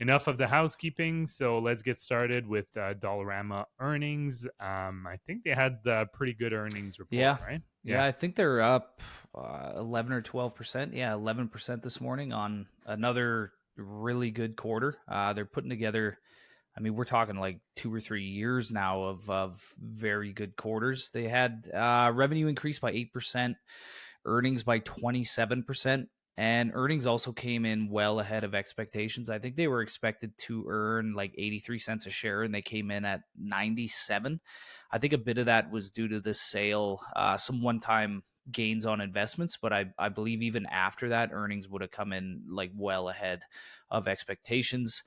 enough of the housekeeping. So let's get started with Dollarama earnings. I think they had a pretty good earnings report, Yeah. right? Yeah, Yeah. I think they're up 11 or 12%. Yeah, 11% this morning on another really good quarter. They're putting together, I mean, we're talking like 2 or 3 years now of very good quarters. They had revenue increase by 8%, earnings by 27%. And earnings also came in well ahead of expectations. I think they were expected to earn like 83 cents a share, and they came in at 97. I think a bit of that was due to the sale, some one-time gains on investments, but I believe even after that, earnings would have come in like well ahead of expectations.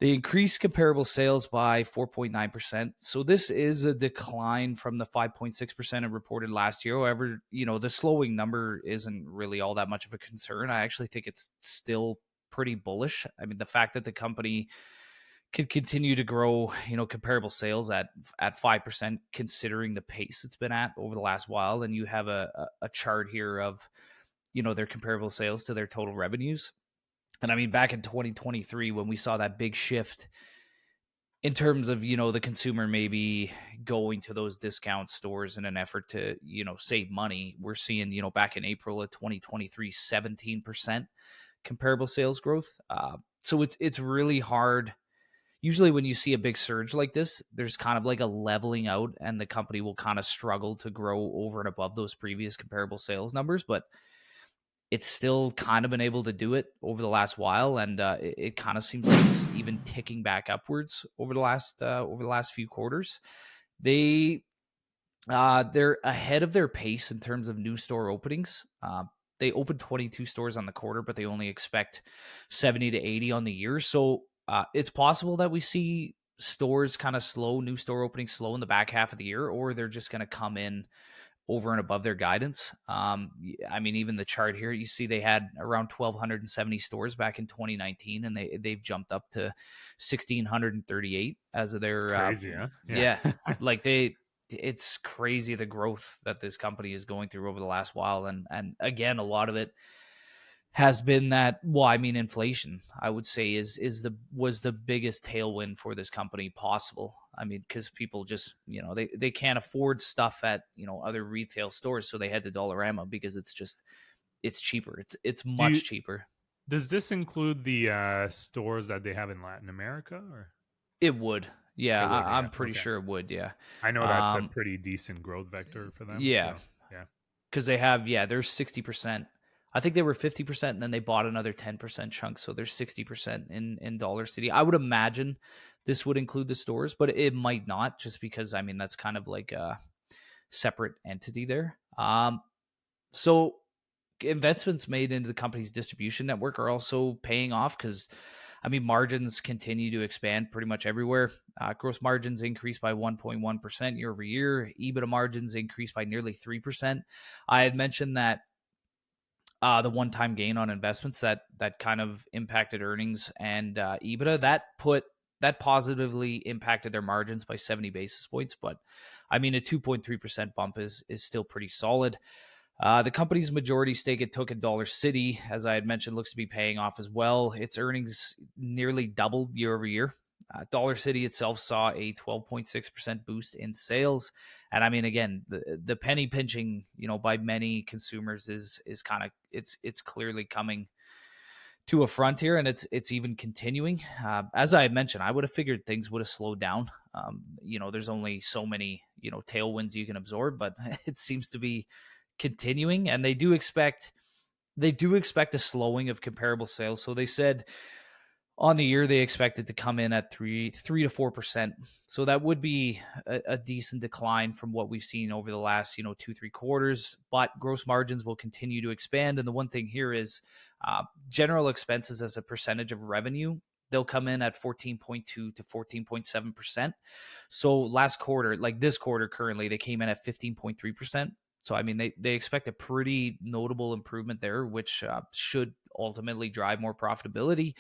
They increased comparable sales by 4.9%. So this is a decline from the 5.6% it reported last year. However, the slowing number isn't really all that much of a concern. I actually think it's still pretty bullish. I mean, the fact that the company could continue to grow, comparable sales at 5%, considering the pace it's been at over the last while. And you have a chart here of, their comparable sales to their total revenues. And I mean, back in 2023, when we saw that big shift in terms of, the consumer maybe going to those discount stores in an effort to, save money, we're seeing, back in April of 2023, 17% comparable sales growth. So it's really hard. Usually when you see a big surge like this, there's kind of like a leveling out, and the company will kind of struggle to grow over and above those previous comparable sales numbers. But it's still kind of been able to do it over the last while, and it kind of seems like it's even ticking back upwards over the last few quarters. They they're ahead of their pace in terms of new store openings. They opened 22 stores on the quarter, but they only expect 70 to 80 on the year. So it's possible that we see stores kind of slow, new store openings slow in the back half of the year, or they're just going to come in over and above their guidance. I mean, even the chart here, you see they had around 1,270 stores back in 2019, and they've jumped up to 1,638 as of It's their crazy, huh? Yeah. yeah, like it's crazy the growth that this company is going through over the last while, and again, a lot of it has been that, well, I mean, inflation, I would say, was the biggest tailwind for this company possible. I mean, because people just, they can't afford stuff at, other retail stores, so they head to Dollarama because it's cheaper. It's Do you, much cheaper. does this include the stores that they have in Latin America, or It would. Yeah, it would? I'm Yeah. pretty Okay. sure it would. Yeah. I know that's a Um, pretty decent growth vector for them. yeah. So yeah. Because they have, yeah, there's 60%. I think they were 50%, and then they bought another 10% chunk. So there's 60% in Dollar City. I would imagine this would include the stores, but it might not, just because, I mean, that's kind of like a separate entity there. So investments made into the company's distribution network are also paying off, because, I mean, margins continue to expand pretty much everywhere. Gross margins increased by 1.1% year over year. EBITDA margins increased by nearly 3%. I had mentioned that the one-time gain on investments that kind of impacted earnings and EBITDA, that positively impacted their margins by 70 basis points. But I mean, a 2.3% bump is still pretty solid. The company's majority stake it took in Dollar City, as I had mentioned, looks to be paying off as well. Its earnings nearly doubled year over year. Dollar City itself saw a 12.6% boost in sales. And I mean, again, the penny pinching, by many consumers is kind of, it's clearly coming to a front here, and it's even continuing. As I had mentioned, I would have figured things would have slowed down. There's only so many, tailwinds you can absorb, but it seems to be continuing, and they do expect a slowing of comparable sales. So they said on the year they expect it to come in at 3 to 4%. So that would be a decent decline from what we've seen over the last 2-3 quarters. But gross margins will continue to expand, and the one thing here is general expenses as a percentage of revenue. They'll come in at 14.2 to 14.7%. So last quarter, like this quarter currently, they came in at 15.3%. So, I mean, they expect a pretty notable improvement there, which should ultimately drive more profitability.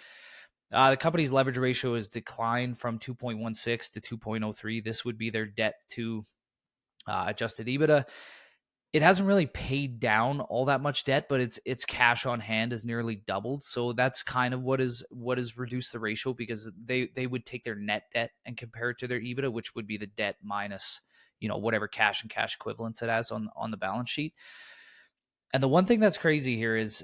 The company's leverage ratio has declined from 2.16 to 2.03. This would be their debt to adjusted EBITDA. it hasn't really paid down all that much debt, but its cash on hand has nearly doubled. So that's kind of what has reduced the ratio, because they would take their net debt and compare it to their EBITDA, which would be the debt minus, whatever cash and cash equivalents it has on the balance sheet. And the one thing that's crazy here is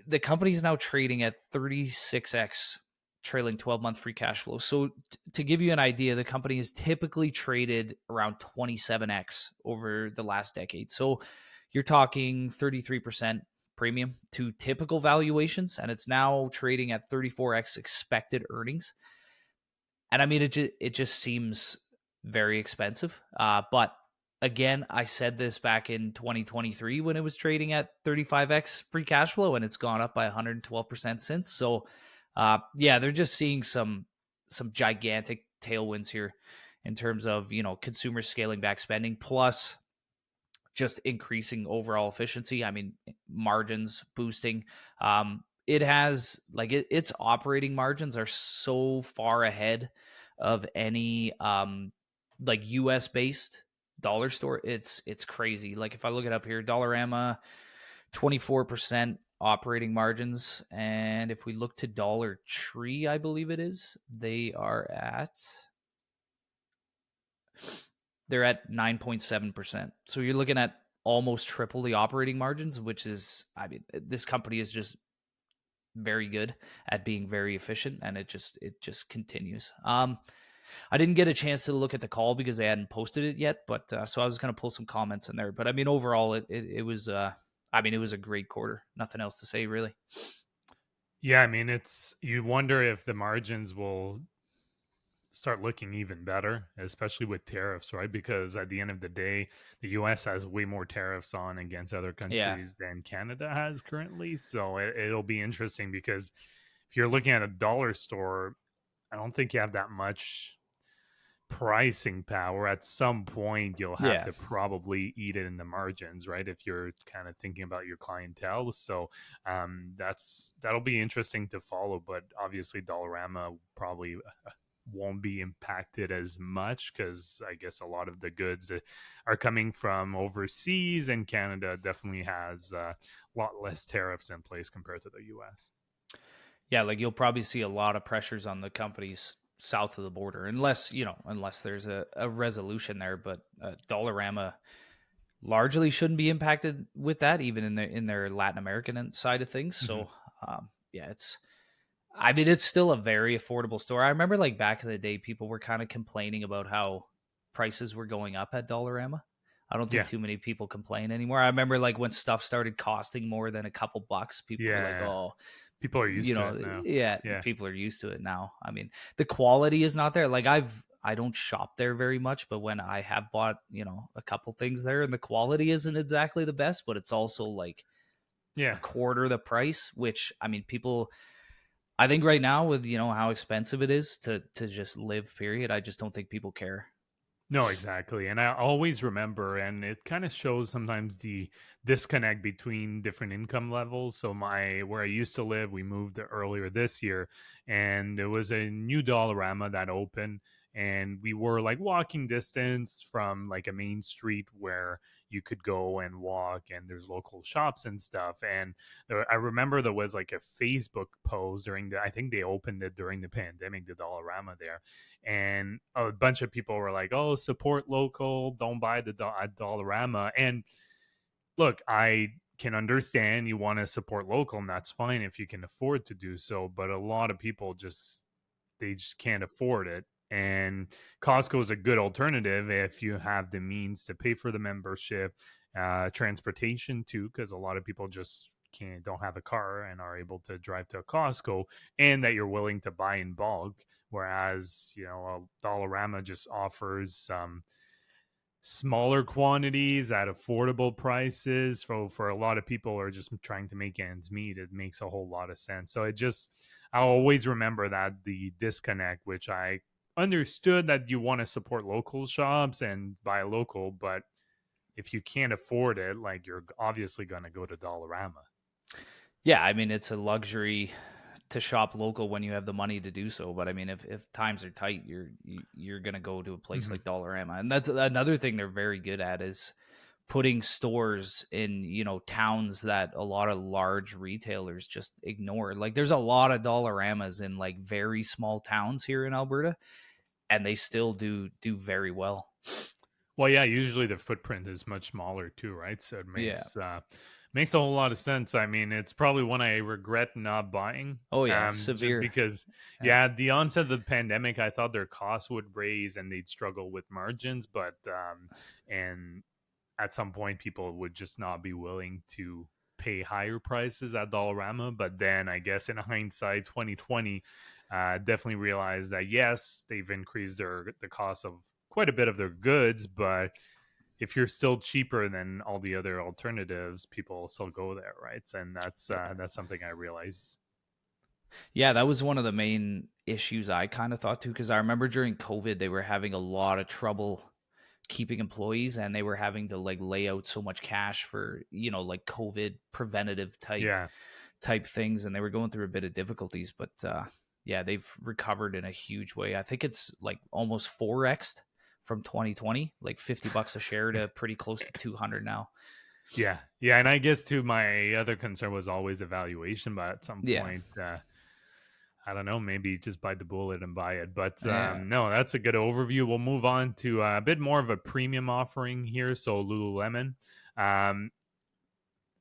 the company is now trading at 36x trailing 12-month free cash flow. So to give you an idea, the company has typically traded around 27x over the last decade. So you're talking 33% premium to typical valuations, and it's now trading at 34x expected earnings. And I mean, it just seems very expensive. But again, I said this back in 2023 when it was trading at 35x free cash flow, and it's gone up by 112% since. So, yeah, they're just seeing some gigantic tailwinds here in terms of consumers scaling back spending, plus just increasing overall efficiency. I mean, margins boosting. It has its operating margins are so far ahead of any US based dollar store. It's crazy. Like if I look it up here, Dollarama 24% operating margins, and if we look to Dollar Tree, I believe it is, they're at 9.7%. So you're looking at almost triple the operating margins, which is, I mean, this company is just very good at being very efficient, and it just continues. I didn't get a chance to look at the call because they hadn't posted it yet, but so I was going to pull some comments in there. But I mean, overall, it was, it was a great quarter. Nothing else to say, really. Yeah, I mean, you wonder if the margins will start looking even better, especially with tariffs, right? Because at the end of the day, the US has way more tariffs on against other Yeah, countries than Canada has currently. So it'll be interesting because if you're looking at a dollar store, I don't think you have that much pricing power. At some point, you'll have yeah. to probably eat it in the margins, right? If you're kind of thinking about your clientele. So that'll be interesting to follow. But obviously, Dollarama probably won't be impacted as much because I guess a lot of the goods that are coming from overseas, and Canada definitely has a lot less tariffs in place compared to the US. Yeah, like you'll probably see a lot of pressures on the companies south of the border, unless there's a resolution there. But Dollarama largely shouldn't be impacted with that, even in their Latin American side of things. Mm-hmm. So, yeah, it's still a very affordable store. I remember like back in the day, people were kind of complaining about how prices were going up at Dollarama. I don't think Yeah. too many people complain anymore. I remember like when stuff started costing more than a couple bucks, people were like, Yeah. "Oh, People are used to it now. yeah." Yeah. People are used to it now. I mean, the quality is not there. Like I don't shop there very much, but when I have bought, a couple things there, and the quality isn't exactly the best, but it's also like a Yeah. quarter the price, which I mean, people, I think right now with how expensive it is to just live, period, I just don't think people care. No, exactly. And I always remember, and it kind of shows sometimes the disconnect between different income levels. So where I used to live, we moved earlier this year, and there was a new Dollarama that opened, and we were like walking distance from like a main street where you could go and walk, and there's local shops and stuff. And I remember there was like a Facebook post I think they opened it during the pandemic, the Dollarama there, and a bunch of people were like, "Oh, support local, don't buy at Dollarama." And look, I can understand you want to support local, and that's fine if you can afford to do so. But a lot of people just can't afford it. And Costco is a good alternative if you have the means to pay for the membership, transportation too, because a lot of people just don't have a car and are able to drive to a Costco, and that you're willing to buy in bulk. Whereas a Dollarama just offers some smaller quantities at affordable prices for a lot of people who are just trying to make ends meet. It makes a whole lot of sense. So I'll always remember that the disconnect, which I understood that you want to support local shops and buy local, but if you can't afford it, like you're obviously going to go to Dollarama. Yeah, I mean, it's a luxury to shop local when you have the money to do so. But I mean, if times are tight, you're gonna go to a place Mm-hmm. like Dollarama, and that's another thing they're very good at is putting stores in, towns that a lot of large retailers just ignore. Like there's a lot of Dollaramas in like very small towns here in Alberta, and they still do very well. Well, yeah, usually the footprint is much smaller too, right? So it Yeah. makes a whole lot of sense. I mean, it's probably one I regret not buying. Oh yeah, Just severe. because, Yeah. yeah, at the onset of the pandemic, I thought their costs would raise and they'd struggle with margins, but and at some point, people would just not be willing to pay higher prices at Dollarama. But then, I guess in hindsight, 2020, definitely realized that yes, they've increased the cost of quite a bit of their goods, but if you're still cheaper than all the other alternatives, people still go there, right? And that's something I realize. Yeah, that was one of the main issues I kind of thought too, because I remember during COVID they were having a lot of trouble keeping employees, and they were having to like lay out so much cash for, like COVID preventative Yeah, type things, and they were going through a bit of difficulties. But yeah, they've recovered in a huge way. I think it's like almost 4x from 2020, like $50 a share to pretty close to 200 now. yeah, and I guess too, my other concern was always evaluation, but at some Yeah. point, I don't know, maybe just bite the bullet and buy it. But Yeah. no, that's a good overview. We'll move on to a bit more of a premium offering here. So Lululemon. Um,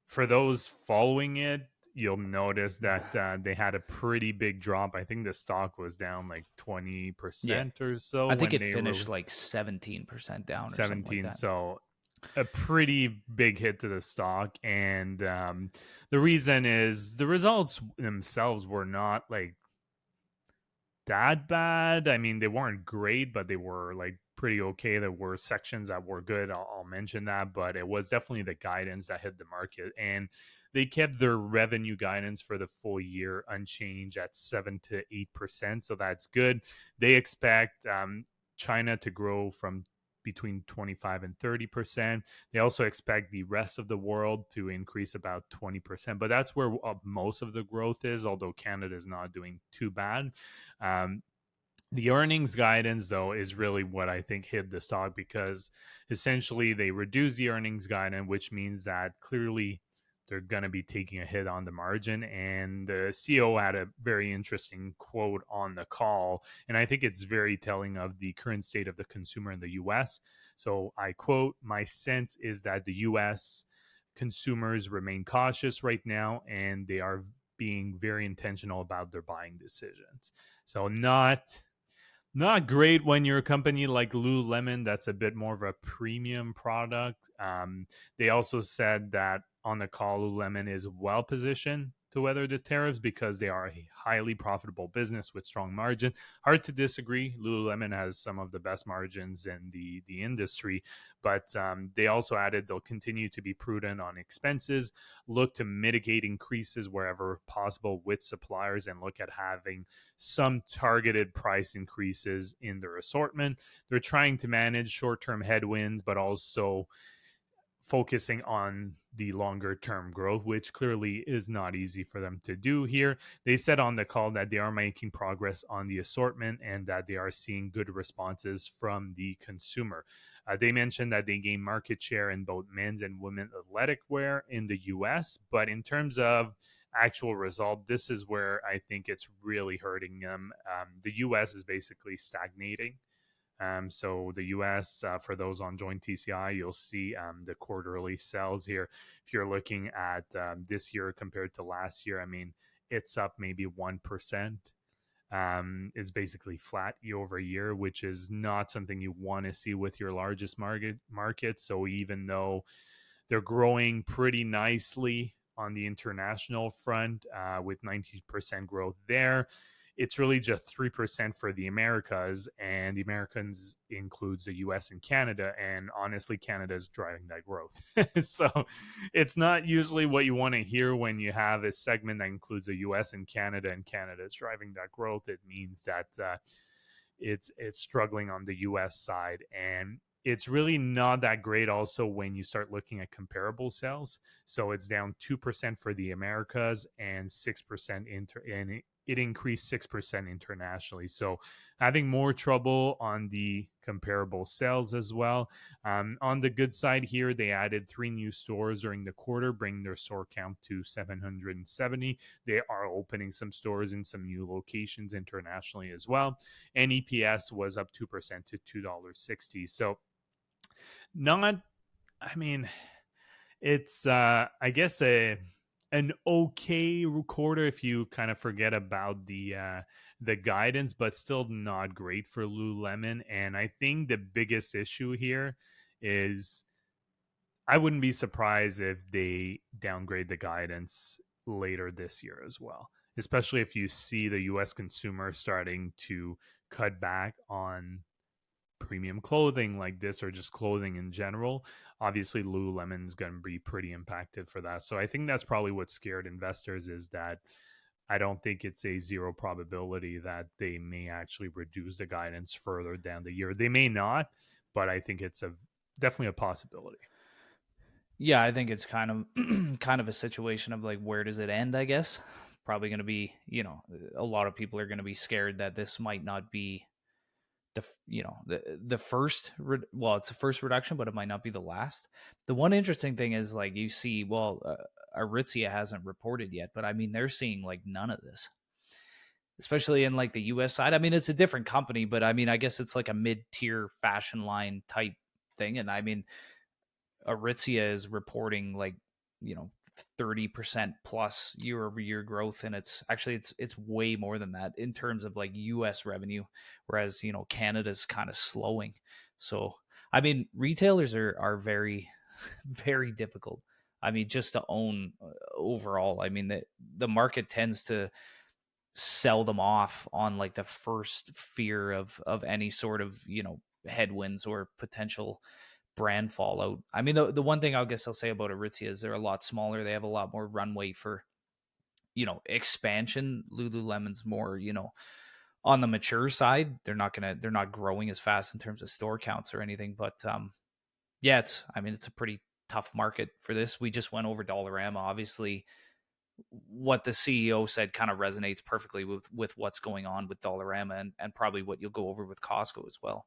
for those following it, you'll notice that they had a pretty big drop. I think the stock was down like Yeah. 20% or so I think when it they finished were like 17% down or something like 17. that. So a pretty big hit to the stock. And the reason is the results themselves were not like that bad. I mean, they weren't great, but they were like pretty okay. There were sections that were good. I'll mention that, but it was definitely the guidance that hit the market. And they kept their revenue guidance for the full year unchanged at 7 to 8%. So that's good. They expect China to grow from between 25 and 30%. They also expect the rest of the world to increase about 20%, but that's where most of the growth is, although Canada is not doing too bad. Um, the earnings guidance, though, is really what I think hit the stock because essentially they reduced the earnings guidance, which means that clearly they're going to be taking a hit on the margin. And the CEO had a very interesting quote on the call. And I think it's very telling of the current state of the consumer in the US. So I quote, "My sense is that the US consumers remain cautious right now and they are being very intentional about their buying decisions." So not great when you're a company like Lululemon that's a bit more of a premium product. They also said that on the call, Lululemon is well positioned to weather the tariffs because they are a highly profitable business with strong margin. Hard to disagree. Lululemon has some of the best margins in the industry, but they also added they'll continue to be prudent on expenses, look to mitigate increases wherever possible with suppliers, and look at having some targeted price increases in their assortment. They're trying to manage short term headwinds, but also focusing on the longer term growth, which clearly is not easy for them to do here. They said on the call that they are making progress on the assortment and that they are seeing good responses from the consumer. They mentioned that they gain market share in both men's and women's athletic wear in the US, but in terms of actual result, this is where I think it's really hurting them. The US is basically stagnating. So the US, for those on Join TCI, you'll see the quarterly sales here. If you're looking at this year compared to last year, I mean, it's up maybe 1%. It's basically flat year over year, which is not something you want to see with your largest market. So even though they're growing pretty nicely on the international front with 90% growth there, it's really just 3% for the Americas, and the Americans includes the US and Canada. And honestly, Canada is driving that growth. So it's not usually what you want to hear when you have a segment that includes the US and Canada is driving that growth. It means that it's struggling on the US side. And it's really not that great also when you start looking at comparable sales. So it's down 2% for the Americas and 6% it increased 6% internationally. So having more trouble on the comparable sales as well. On the good side here, they added 3 new stores during the quarter, bringing their store count to 770. They are opening some stores in some new locations internationally as well. And EPS was up 2% to $2.60. So not, I mean, it's I guess a an okay recorder if you kind of forget about the guidance, but still not great for Lululemon. And I think the biggest issue here is I wouldn't be surprised if they downgrade the guidance later this year as well, especially if you see the US consumer starting to cut back on premium clothing like this or just clothing in general. Obviously Lululemon's going to be pretty impacted for that. So I think that's probably what scared investors, is that I don't think it's a zero probability that they may actually reduce the guidance further down the year. They may not, but I think it's a definitely a possibility. Yeah, I think it's kind of kind of a situation of like, where does it end, I guess. Probably going to be, a lot of people are going to be scared that this might not be the first well, it's the first reduction, but it might not be the last. The one interesting thing is, like, you see, well, Aritzia hasn't reported yet, but I mean, they're seeing like none of this, especially in like the US side. I mean, it's a different company, but I mean, I guess it's like a mid-tier fashion line type thing. And I mean, Aritzia is reporting like, you know, 30% plus year over year growth. And it's way more than that in terms of like US revenue. Whereas, Canada's kind of slowing. So, I mean, retailers are very, very difficult. I mean, just to own overall. I mean, the market tends to sell them off on like the first fear of any sort of, headwinds or potential brand fallout. I mean, the one thing I guess I'll say about Aritzia is they're a lot smaller. They have a lot more runway for, expansion. Lululemon's more, on the mature side. They're not growing as fast in terms of store counts or anything. But yeah, it's a pretty tough market for this. We just went over Dollarama. Obviously, what the CEO said kind of resonates perfectly with what's going on with Dollarama, and probably what you'll go over with Costco as well.